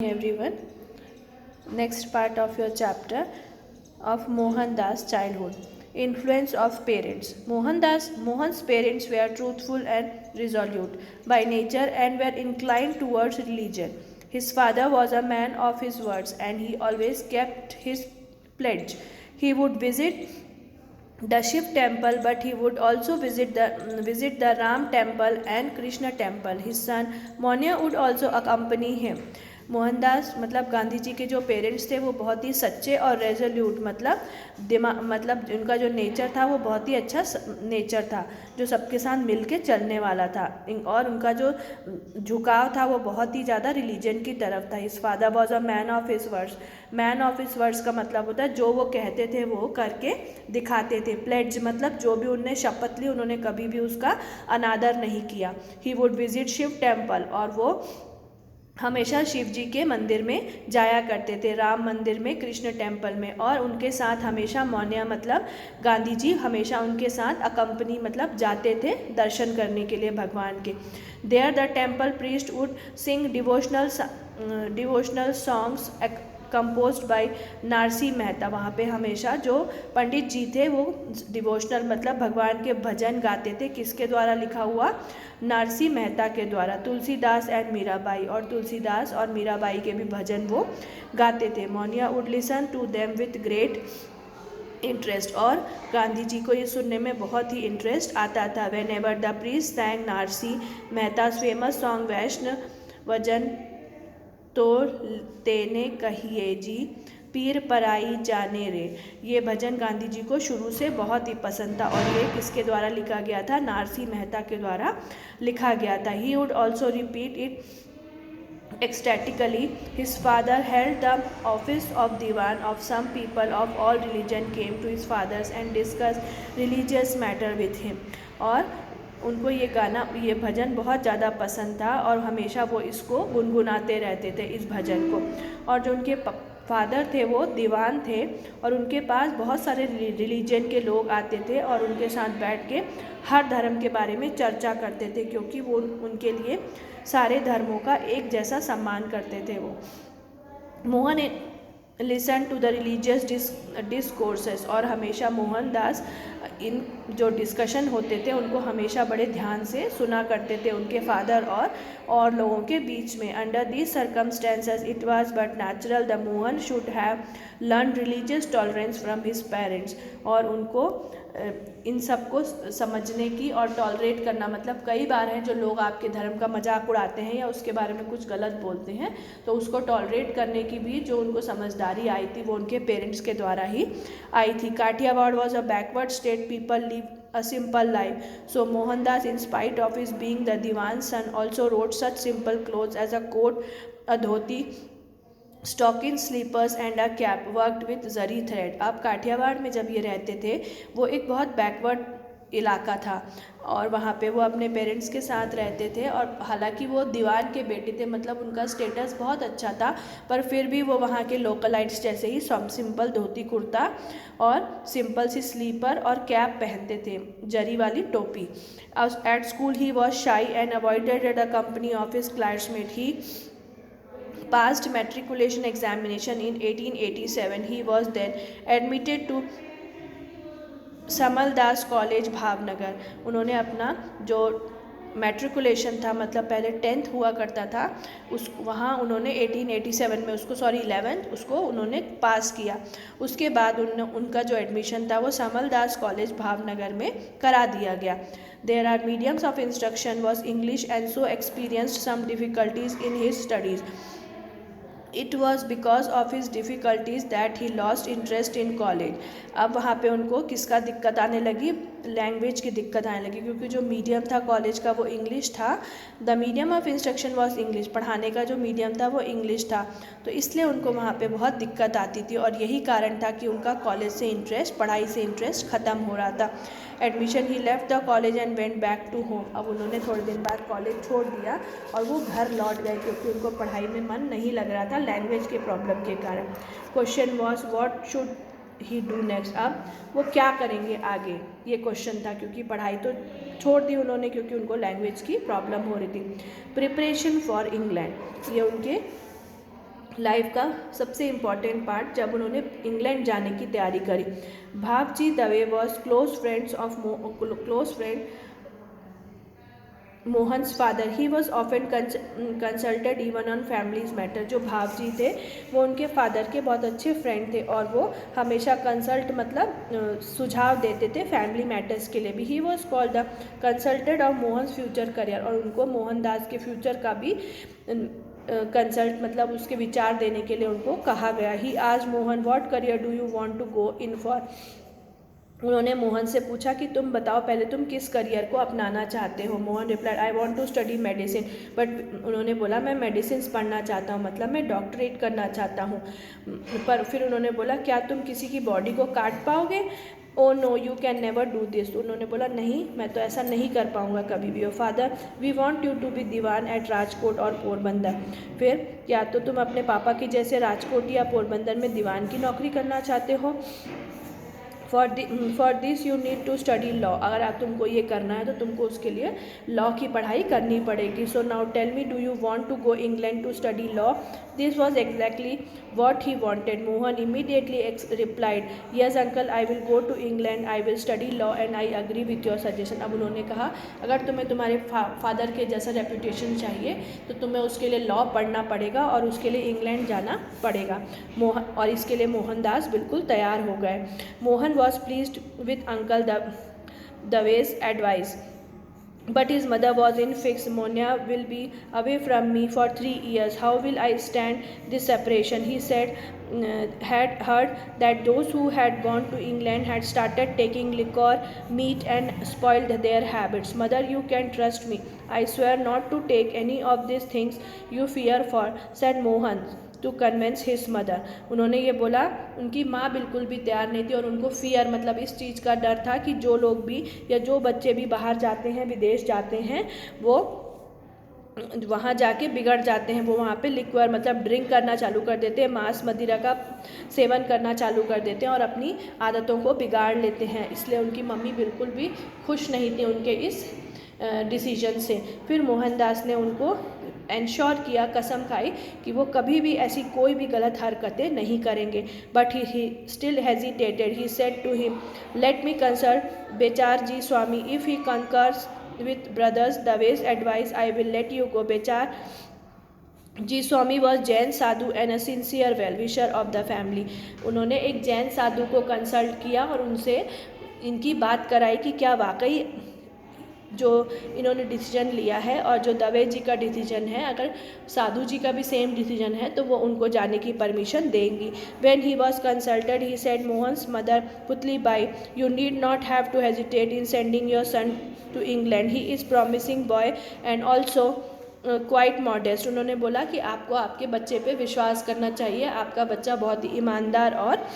Everyone, next part of your chapter of Mohandas childhood. Influence of parents. Mohan's parents were truthful and resolute by nature and were inclined towards religion. His father was a man of his words and he always kept his pledge. He would visit the Shiv temple, but he would also visit the Ram temple and Krishna temple. His son Manya would also accompany him. Mohandas मतलब गांधी जी के जो parents थे वो बहुत ही सच्चे और resolute मतलब उनका जो नेचर था वो बहुत ही अच्छा नेचर था जो सबके साथ मिल के चलने वाला था और उनका जो झुकाव था वो बहुत ही ज़्यादा रिलीजन की तरफ था. His father was a man of his words. Man of his words का मतलब होता है जो वो कहते थे वो करके दिखाते थे. प्लेड्ज मतलब जो भी उन्होंने शपथ ली उन्होंने कभी भी उसका अनादर नहीं किया. He would visit Shiv temple और वो हमेशा शिव जी के मंदिर में जाया करते थे, राम मंदिर में, कृष्ण टेम्पल में. और उनके साथ हमेशा मौन्या मतलब गांधी जी हमेशा उनके साथ अकम्पनी मतलब जाते थे दर्शन करने के लिए भगवान के. There the temple priest would sing devotional songs composed by Narsi Mehta. वहाँ पे हमेशा जो पंडित जी थे वो डिवोशनल मतलब भगवान के भजन गाते थे. किसके द्वारा लिखा हुआ? नारसी मेहता के द्वारा. तुलसीदास एंड मीराबाई, और तुलसीदास और मीराबाई के भी भजन वो गाते थे. Moniya would listen to them with great interest, और गांधी जी को ये सुनने में बहुत ही इंटरेस्ट आता था. Whenever the priest sang Narsi Mehta famous song वैष्णव वजन तो तेने कहिए जी पीर पराई जाने रे. ये भजन गांधी जी को शुरू से बहुत ही पसंद था और ये किसके द्वारा लिखा गया था? नारसी मेहता के द्वारा लिखा गया था. He would also repeat it ecstatically. His father held the office of Diwan of some people of all religion came to his fathers and discussed religious matter with him. और उनको ये भजन बहुत ज़्यादा पसंद था और हमेशा वो इसको गुनगुनाते रहते थे इस भजन को. और जो उनके फादर थे वो दीवान थे और उनके पास बहुत सारे रिलीजन के लोग आते थे और उनके साथ बैठ के हर धर्म के बारे में चर्चा करते थे क्योंकि वो उनके लिए सारे धर्मों का एक जैसा सम्मान करते थे. वो Mohan listen to the religious discourses, और हमेशा मोहनदास इन जो डिस्कशन होते थे उनको हमेशा बड़े ध्यान से सुना करते थे उनके फादर और लोगों के बीच में. Under these circumstances it was but natural the Mohan should have learn religious tolerance from his parents. और उनको इन सब को समझने की और टॉलरेट करना मतलब कई बार हैं जो लोग आपके धर्म का मजाक उड़ाते हैं या उसके बारे में कुछ गलत बोलते हैं तो उसको टॉलरेट करने की भी जो उनको समझदारी आई थी वो उनके पेरेंट्स के द्वारा ही आई थी. Kathiawar was a backward state. People live a simple life. So Mohandas, in spite of his being the Diwan's son, also wrote such simple clothes as a coat, a dhoti, stocking slippers and a cap worked with zari thread. अब काठियावाड़ में जब ये रहते थे वो एक बहुत backward इलाका था और वहाँ पे वो अपने पेरेंट्स के साथ रहते थे और हालांकि वो दीवान के बेटे थे मतलब उनका स्टेटस बहुत अच्छा था पर फिर भी वो वहाँ के लोकलाइट्स जैसे ही सिंपल धोती कुर्ता और सिंपल सी स्लीपर और कैप पहनते थे, जरी वाली टोपी. एट स्कूल ही वॉज शाई and avoided the company of his classmate. He passed matriculation examination in 1887. He was then admitted to Samaldas college Bhavnagar. उन्होंने अपना जो मैट्रिकुलेशन था मतलब पहले 10th हुआ करता था वहाँ उन्होंने 1887 में उसको 11th उसको उन्होंने पास किया. उसके बाद उनका जो एडमिशन था वो समलदास कॉलेज भावनगर में करा दिया गया. There are mediums of instruction was English and so experienced some difficulties in his studies. It was because of his difficulties that he lost interest in college. अब वहाँ पे उनको किसका दिक्कत आने लगी? लैंग्वेज की दिक्कत आने लगी क्योंकि जो मीडियम था कॉलेज का वो इंग्लिश था. The medium of instruction was English. पढ़ाने का जो मीडियम था वो इंग्लिश था तो इसलिए उनको वहाँ पे बहुत दिक्कत आती थी और यही कारण था कि उनका कॉलेज से इंटरेस्ट, पढ़ाई से इंटरेस्ट ख़त्म हो रहा था. Admission he left the college and went back to home. अब उन्होंने थोड़े दिन बाद कॉलेज छोड़ दिया और वो घर लौट गए क्योंकि उनको पढ़ाई में मन नहीं लग रहा था लैंग्वेज के प्रॉब्लम के कारण. Question was what should he do next. अब वो क्या करेंगे आगे, ये क्वेश्चन था क्योंकि पढ़ाई तो छोड़ दी उन्होंने क्योंकि उनको लैंग्वेज की प्रॉब्लम हो रही थी. प्रिपरेशन फॉर इंग्लैंड, ये उनके लाइफ का सबसे इम्पॉर्टेंट पार्ट जब उन्होंने इंग्लैंड जाने की तैयारी करी। Bhavji Dave was close friend Mohan's father. He was often consulted even on families matter. जो भावजी थे वो उनके फादर के बहुत अच्छे फ्रेंड थे और वो हमेशा कंसल्ट मतलब सुझाव देते थे फैमिली मैटर्स के लिए भी। He was called the consulted of Mohan's future career. और उनको मोहनदास के फ्यूचर का भी कंसल्ट मतलब उसके विचार देने के लिए उनको कहा गया। ही आज Mohan what career do you want to go in for. उन्होंने मोहन से पूछा कि तुम बताओ पहले तुम किस करियर को अपनाना चाहते हो। Mohan replied I want to study medicine. But उन्होंने बोला मैं मेडिसिन पढ़ना चाहता हूँ, मतलब मैं डॉक्टरेट करना चाहता हूँ। पर फिर उन्होंने बोला क्या तुम किसी की बॉडी को काट पाओगे। Oh no you can never do this. उन्होंने बोला नहीं मैं तो ऐसा नहीं कर पाऊँगा कभी भी। Father we want you to be Dewan at Rajkot और पोरबंदर। फिर क्या तो तुम अपने पापा की जैसे राजकोट या पोरबंदर में दीवान की नौकरी करना चाहते हो। For this you need to study law. अगर आप तुमको ये करना है तो तुमको उसके लिए लॉ की पढ़ाई करनी पड़ेगी। So now tell me do you want to go England to study law. This was exactly what he wanted. Mohan immediately replied yes uncle I will go to England, I will study law and I agree with your suggestion. अब उन्होंने कहा अगर तुम्हें तुम्हारे father के जैसा reputation चाहिए तो तुम्हें उसके लिए लॉ पढ़ना पड़ेगा और उसके लिए इंग्लैंड जाना पड़ेगा। और इसके लिए मोहनदास बिल्कुल तैयार हो गए। Mohan was pleased with Uncle Dave's advice, but his mother was in fix. Monia will be away from me for 3 years. How will I stand this separation? He said had heard that those who had gone to England had started taking liquor, meat and spoiled their habits. Mother, you can trust me. I swear not to take any of these things you fear for, said Mohan to convince his mother. उन्होंने ये बोला उनकी माँ बिल्कुल भी तैयार नहीं थी और उनको फियर मतलब इस चीज़ का डर था कि जो लोग भी या जो बच्चे भी बाहर जाते हैं विदेश जाते हैं वो वहाँ जाके बिगड़ जाते हैं। वो वहाँ पे लिक्वर मतलब ड्रिंक करना चालू कर देते हैं, मांस मदिरा का सेवन करना चालू कर देते हैं और अपनी आदतों को बिगाड़ लेते हैं। इसलिए उनकी मम्मी बिल्कुल भी खुश नहीं थी उनके इस डिसीजन से। फिर मोहनदास ने उनको एंश्योर किया, कसम खाई कि वो कभी भी ऐसी कोई भी गलत हरकतें नहीं करेंगे। But he still hesitated. He said to him let me consult Bechar ji Swami, if he concurs with brothers Dave's advice I will let you go. Bechar ji Swami was Jain sadhu and a sincere well wisher of the family. उन्होंने एक जैन साधु को consult किया और उनसे इनकी बात कराई कि क्या वाकई जो इन्होंने डिसीजन लिया है और जो दवे जी का डिसीजन है, अगर साधु जी का भी सेम डिसीजन है तो वो उनको जाने की परमिशन देंगी। When he was consulted he said Mohan's mother Putli Bai you need not have to hesitate in sending your son to England. He is promising boy and also quite modest. उन्होंने बोला कि आपको आपके बच्चे पे विश्वास करना चाहिए, आपका बच्चा बहुत ही ईमानदार और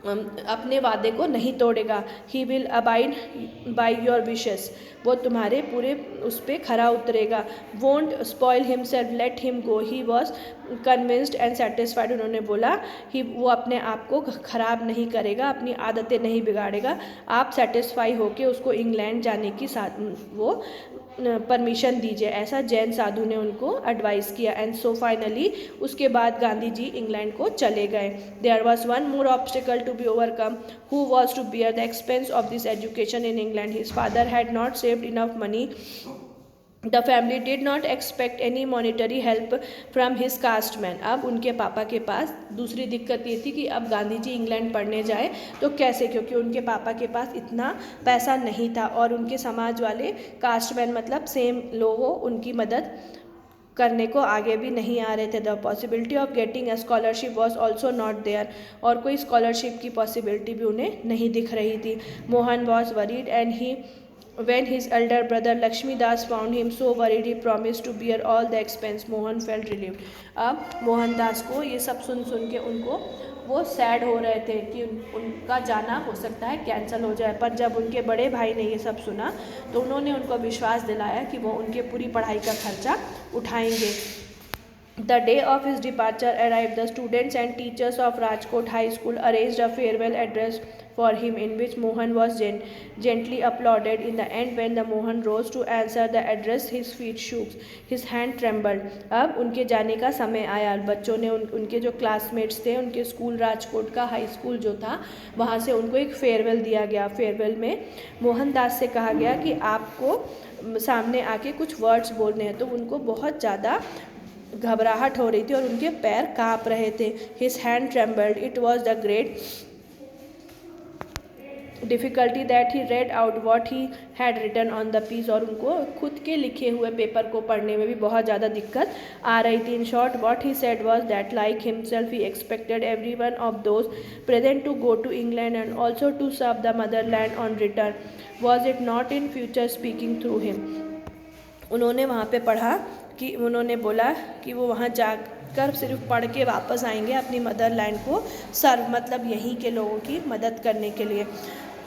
अपने वादे को नहीं तोड़ेगा। He will abide by your wishes. वो तुम्हारे पूरे उस पर खरा उतरेगा। Won't spoil himself, let him go. He was convinced and satisfied. उन्होंने बोला कि वो अपने आप को ख़राब नहीं करेगा, अपनी आदतें नहीं बिगाड़ेगा। आप सेटिस्फाई होकर उसको इंग्लैंड जाने की वो परमिशन दीजिए, ऐसा जैन साधु ने उनको एडवाइस किया। एंड सो फाइनली उसके बाद गांधी जी इंग्लैंड को चले गए। There was one more obstacle to be overcome, who was to bear the expense of this education in England. His father had not saved enough money. The family did not expect any monetary help from his caste man. अब उनके पापा के पास दूसरी दिक्कत ये थी कि अब गांधी जी इंग्लैंड पढ़ने जाए तो कैसे, क्योंकि उनके पापा के पास इतना पैसा नहीं था और उनके समाज वाले कास्टमैन मतलब सेम लोग हो उनकी मदद करने को आगे भी नहीं आ रहे थे। The possibility of getting a scholarship was also not there. और कोई स्कॉलरशिप की पॉसिबिलिटी भी उन्हें नहीं दिख रही थी। Mohan was worried and he When his elder brother Lakshmi Das found him so worried, he promised to bear all the expense. Mohan felt relieved. अब मोहनदास को ये सब सुन के उनको वो सैड हो रहे थे कि उनका जाना हो सकता है कैंसिल हो जाए। पर जब उनके बड़े भाई ने ये सब सुना तो उन्होंने उनको विश्वास दिलाया कि वो उनके पूरी पढ़ाई का खर्चा उठाएंगे। The day of his departure arrived. The students and teachers of Rajkot High School arranged a farewell address for him, in which Mohan was gently applauded. In the end, when the Mohan rose to answer the address, his feet shook, his hand trembled. अब उनके जाने का समय आया। बच्चों ने उनके जो क्लासमेट्स थे, उनके स्कूल, राजकोट का हाई स्कूल जो था, वहाँ से उनको एक फेयरवेल दिया गया। फेयरवेल में मोहनदास से कहा गया कि आपको सामने आके कुछ वर्ड्स बोलने हैं, तो उनको बहुत ज़्यादा घबराहट हो रही थी और उनके पैर काँप रहे थे। His hand trembled, it was the great difficulty that he read out what he had written on the piece, और उनको खुद के लिखे हुए पेपर को पढ़ने में भी बहुत ज़्यादा दिक्कत आ रही थी। In short what he said was that like himself he expected every one of those present to go to England and also to serve the motherland on return, was it not in future speaking through him. उन्होंने वहाँ पे पढ़ा कि उन्होंने बोला कि वो वहाँ जाकर सिर्फ पढ़ के वापस आएंगे अपनी मदरलैंड को सर्व, मतलब यहीं के लोगों की मदद करने के लिए।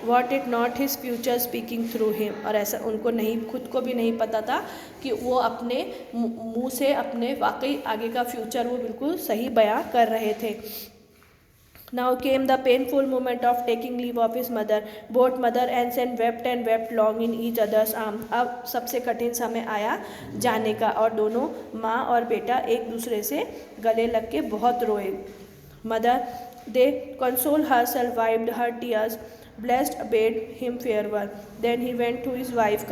What it not his future speaking through him, और ऐसा उनको नहीं, खुद को भी नहीं पता था कि वो अपने मुंह से अपने वाकई आगे का फ्यूचर वो बिल्कुल सही बयां कर रहे थे। Now came the painful moment of taking leave of his mother. Both mother and son wept long in each other's arms. अब सबसे कठिन समय आया जाने का, और दोनों माँ और बेटा एक दूसरे से गले लग के बहुत रोए। Mother, they console herself, wiped her tears, blessed, bade him farewell. Then he went to his wife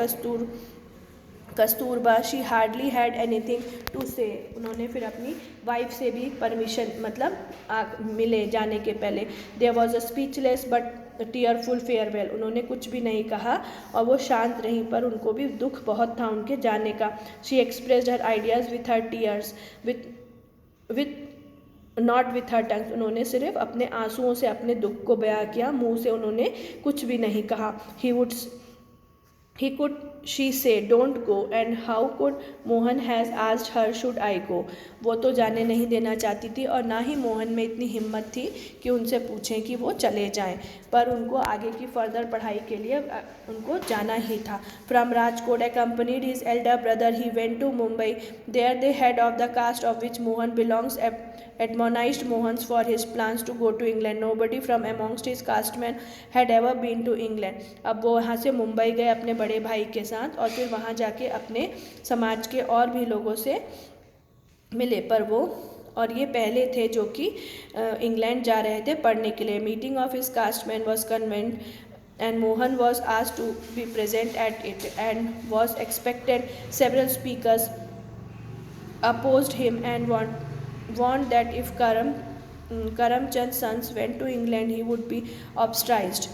Kasturba, she hardly had anything to say. उन्होंने फिर अपनी वाइफ से भी परमिशन मतलब मिले जाने के पहले। There was a speechless but tearful farewell, उन्होंने कुछ भी नहीं कहा और वो शांत रहीं, पर उनको भी दुख बहुत था उनके जाने का। She expressed her ideas with her tears, with not with her tongue, उन्होंने सिर्फ अपने आंसुओं से अपने दुख को बयां किया, मुंह से उन्होंने कुछ भी नहीं कहा। He could, she say, don't go, and how could Mohan has asked her should I go? वो तो जाने नहीं देना चाहती थी और ना ही मोहन में इतनी हिम्मत थी कि उनसे पूछें कि वो चले जाएं, पर उनको आगे की फर्दर पढ़ाई के लिए उनको जाना ही था। From Rajkot, accompanied his elder brother, he went to Mumbai. There the head of the caste of which Mohan belongs admonished Mohan for his plans to go to England. Nobody from amongst his castemen had ever been to England. अब वो वहाँ से मुंबई गए अपने बड़े भाई के साथ और फिर वहाँ जाके अपने समाज के और भी लोगों से मिले, पर वो और ये पहले थे जो कि इंग्लैंड जा रहे थे पढ़ने के लिए। Meeting of his castemen was convened and Mohan was asked to be present at it and was expected. Several speakers opposed him and warned that if Karamchand's sons went to England, he would be ostracized.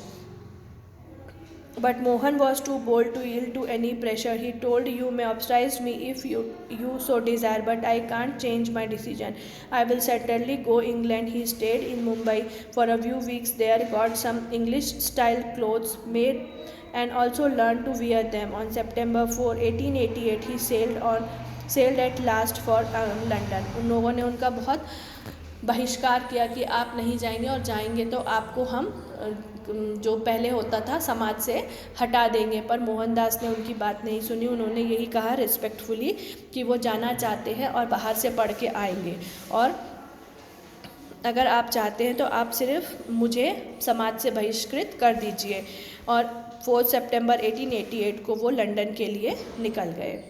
But Mohan was too bold to yield to any pressure. He told, you may ostracize me if you so desire, but I can't change my decision. I will certainly go England. He stayed in Mumbai for a few weeks there, got some English-style clothes made and also learned to wear them. On September 4, 1888, he sailed at last for London. उन लोगों ने उनका बहुत बहिष्कार किया कि आप नहीं जाएंगे और जाएंगे तो आपको हम जो पहले होता था समाज से हटा देंगे, पर मोहनदास ने उनकी बात नहीं सुनी। उन्होंने यही कहा रिस्पेक्टफुली कि वो जाना चाहते हैं और बाहर से पढ़ के आएंगे, और अगर आप चाहते हैं तो आप सिर्फ मुझे समाज से बहिष्कृत कर दीजिए। और 4 सितंबर 1888 को वो लंदन के लिए निकल गए।